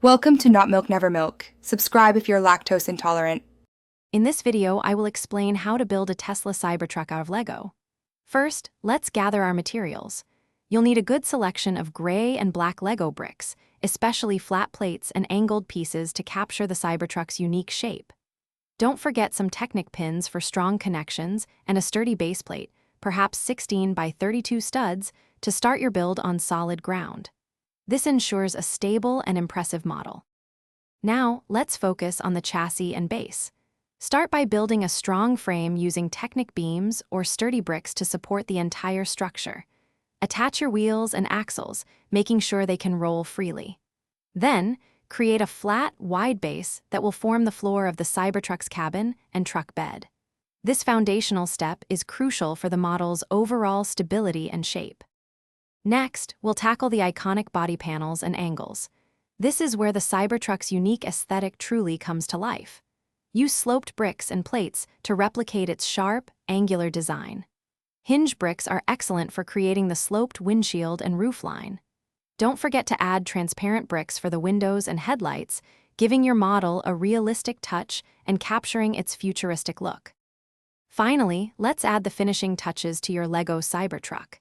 Welcome to Not Milk Never Milk. Subscribe if you're lactose intolerant. In this video, I will explain how to build a Tesla Cybertruck out of Lego. First, let's gather our materials. You'll need a good selection of gray and black Lego bricks, especially flat plates and angled pieces to capture the Cybertruck's unique shape. Don't forget some Technic pins for strong connections and a sturdy base plate, perhaps 16 by 32 studs, to start your build on solid ground. This ensures a stable and impressive model. Now, let's focus on the chassis and base. Start by building a strong frame using Technic beams or sturdy bricks to support the entire structure. Attach your wheels and axles, making sure they can roll freely. Then, create a flat, wide base that will form the floor of the Cybertruck's cabin and truck bed. This foundational step is crucial for the model's overall stability and shape. Next, we'll tackle the iconic body panels and angles. This is where the Cybertruck's unique aesthetic truly comes to life. Use sloped bricks and plates to replicate its sharp, angular design. Hinge bricks are excellent for creating the sloped windshield and roofline. Don't forget to add transparent bricks for the windows and headlights, giving your model a realistic touch and capturing its futuristic look. Finally, let's add the finishing touches to your Lego Cybertruck.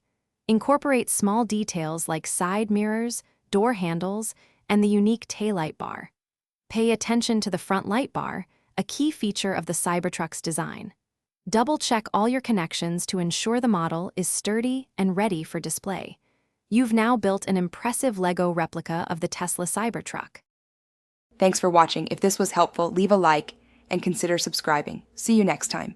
Incorporate small details like side mirrors, door handles, and the unique taillight bar. Pay attention to the front light bar, a key feature of the Cybertruck's design. Double-check all your connections to ensure the model is sturdy and ready for display. You've now built an impressive Lego replica of the Tesla Cybertruck. Thanks for watching. If this was helpful, leave a like and consider subscribing. See you next time.